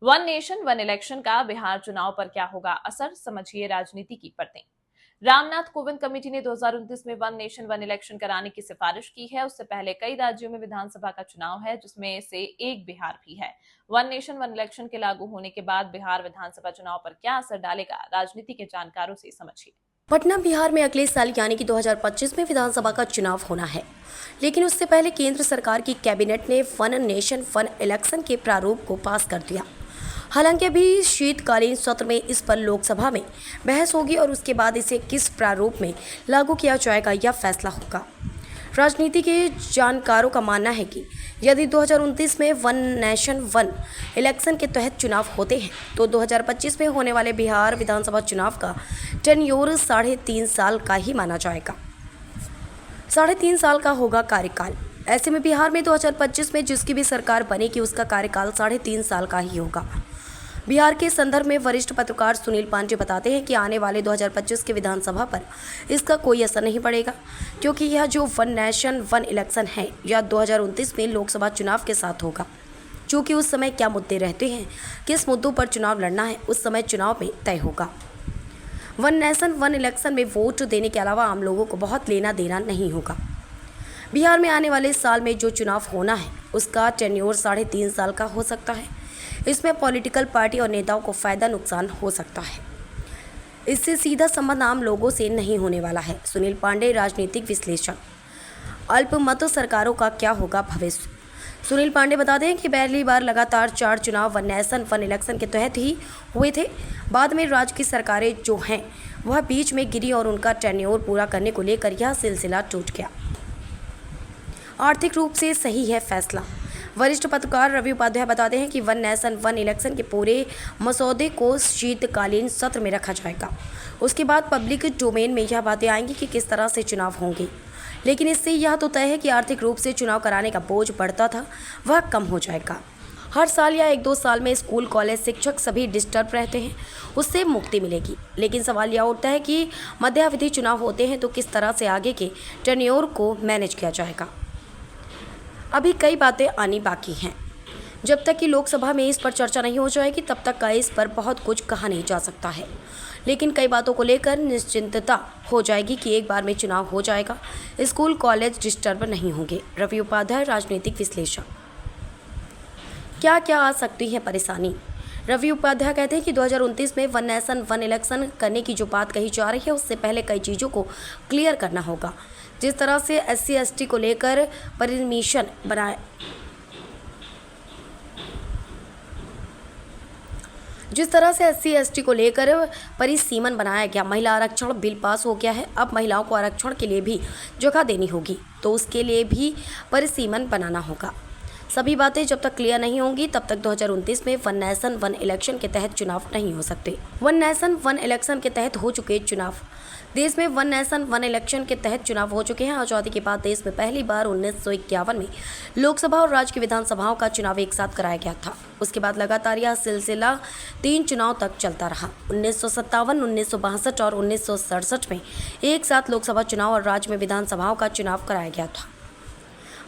One nation one election का बिहार चुनाव पर क्या होगा असर, समझिए राजनीति की परतें। रामनाथ कोविंद कमेटी ने 2029 में वन नेशन वन इलेक्शन कराने की सिफारिश की है। उससे पहले कई राज्यों में विधानसभा का चुनाव है, जिसमें से एक बिहार भी है। वन नेशन वन इलेक्शन के लागू होने के बाद बिहार विधानसभा चुनाव पर क्या असर डालेगा, राजनीति के जानकारों से समझिए। पटना बिहार में अगले साल यानी कि 2025 में विधानसभा का चुनाव होना है, लेकिन उससे पहले केंद्र सरकार की कैबिनेट ने वन नेशन वन इलेक्शन के प्रारूप को पास कर दिया। हालांकि अभी शीतकालीन सत्र में इस पर लोकसभा में बहस होगी और उसके बाद इसे किस प्रारूप में लागू किया जाएगा यह फैसला होगा। राजनीति के जानकारों का मानना है कि यदि 2029 में वन नेशन वन इलेक्शन के तहत चुनाव होते हैं तो 2025 में होने वाले बिहार विधानसभा चुनाव का टेन्योर 3.5 साल का ही माना जाएगा। 3.5 साल का होगा कार्यकाल। ऐसे में बिहार में 2025 में जिसकी भी सरकार बनेगी उसका कार्यकाल 3.5 साल का ही होगा। बिहार के संदर्भ में वरिष्ठ पत्रकार सुनील पांडे बताते हैं कि आने वाले 2025 के विधानसभा पर इसका कोई असर नहीं पड़ेगा, क्योंकि यह जो वन नेशन वन इलेक्शन है यह 2029 में लोकसभा चुनाव के साथ होगा। चूँकि उस समय क्या मुद्दे रहते हैं, किस मुद्दों पर चुनाव लड़ना है, उस समय चुनाव में तय होगा। वन नेशन वन इलेक्शन में वोट देने के अलावा आम लोगों को बहुत लेना देना नहीं होगा। बिहार में आने वाले साल में जो चुनाव होना है उसका टेन्योर 3.5 साल का हो सकता है। इसमें पॉलिटिकल पार्टी और नेताओं को फायदा नुकसान हो सकता है। इससे सीधा संबंध आम लोगों से नहीं होने वाला है। सुनील पांडे, राजनीतिक विश्लेषक। अल्पमत सरकारों का क्या होगा भविष्य। सुनील पांडे बताते हैं कि पहली बार लगातार 4 चुनाव वन नेशन वन इलेक्शन के तहत ही हुए थे। बाद में राज्य की सरकारें जो हैं वह बीच में गिरी और उनका टेन्योर पूरा करने को लेकर यह सिलसिला टूट गया। आर्थिक रूप से सही है फैसला। वरिष्ठ पत्रकार रवि उपाध्याय बताते हैं कि वन नेशन वन इलेक्शन के पूरे मसौदे को शीतकालीन सत्र में रखा जाएगा। उसके बाद पब्लिक डोमेन में यह बातें आएंगी कि किस तरह से चुनाव होंगे, लेकिन इससे यह तो तय है कि आर्थिक रूप से चुनाव कराने का बोझ बढ़ता था वह कम हो जाएगा। हर साल या 1-2 साल में स्कूल कॉलेज शिक्षक सभी डिस्टर्ब रहते हैं, उससे मुक्ति मिलेगी। लेकिन सवाल यह उठता है कि मध्यावधि चुनाव होते हैं तो किस तरह से आगे के टेन्योर को मैनेज किया जाएगा। अभी कई बातें आनी बाकी हैं। जब तक कि लोकसभा में इस पर चर्चा नहीं हो जाएगी तब तक का इस पर बहुत कुछ कहा नहीं जा सकता है, लेकिन कई बातों को लेकर निश्चिंतता हो जाएगी कि एक बार में चुनाव हो जाएगा, स्कूल कॉलेज डिस्टर्ब नहीं होंगे। रवि उपाध्याय, राजनीतिक विश्लेषक। क्या क्या आ सकती है परेशानी। रवि उपाध्याय कहते हैं कि 2029 में वन नेशन वन इलेक्शन करने की जो बात कही जा रही है उससे पहले कई चीज़ों को क्लियर करना होगा। जिस तरह से SC/ST को लेकर परमिशन बनाए जिस तरह से SC/ST को लेकर परिसीमन बनाया गया, महिला आरक्षण बिल पास हो गया है। अब महिलाओं को आरक्षण के लिए भी जगह देनी होगी तो उसके लिए भी परिसीमन बनाना होगा। सभी बातें जब तक क्लियर नहीं होंगी तब तक 2029 में वन नेशन वन इलेक्शन के तहत चुनाव नहीं हो सकते। वन नेशन वन इलेक्शन के तहत हो चुके चुनाव। देश में वन नेशन वन इलेक्शन के तहत चुनाव हो चुके हैं। आज़ादी के बाद देश में पहली बार 1951 में लोकसभा और राज्य की विधानसभाओं का चुनाव एक साथ कराया गया था। उसके बाद लगातार यह सिलसिला 3 चुनाव तक चलता रहा। 1957, 1962 और 1967 में एक साथ लोकसभा चुनाव और राज्य में विधानसभाओं का चुनाव कराया गया था।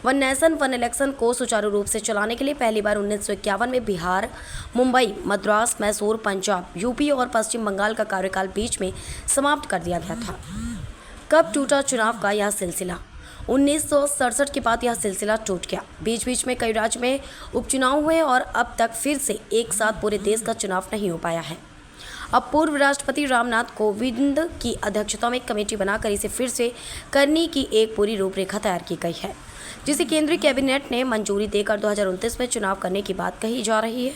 वन नेशन वन इलेक्शन को सुचारू रूप से चलाने के लिए पहली बार 1951 में बिहार, मुंबई, मद्रास, मैसूर, पंजाब, यूपी और पश्चिम बंगाल का कार्यकाल बीच में समाप्त कर दिया गया था। कब टूटा चुनाव का यह सिलसिला। 1967 के बाद यह सिलसिला टूट गया। बीच बीच में कई राज्य में उपचुनाव हुए और अब तक फिर से एक साथ पूरे देश का चुनाव नहीं हो पाया है। अब पूर्व राष्ट्रपति रामनाथ कोविंद की अध्यक्षता में एक कमेटी बनाकर इसे फिर से करने की एक पूरी रूपरेखा तैयार की गई है, जिसे केंद्रीय कैबिनेट ने मंजूरी देकर 2029 में चुनाव करने की बात कही जा रही है।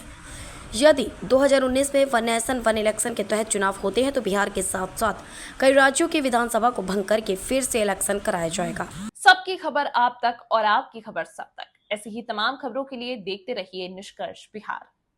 यदि 2019 में वन नेशन वन इलेक्शन के तहत चुनाव होते हैं तो बिहार के साथ साथ कई राज्यों की विधानसभा को भंग करके फिर से इलेक्शन कराया जाएगा। सबकी खबर आप तक और आपकी खबर सब तक। ऐसी ही तमाम खबरों के लिए देखते रहिए निष्कर्ष बिहार।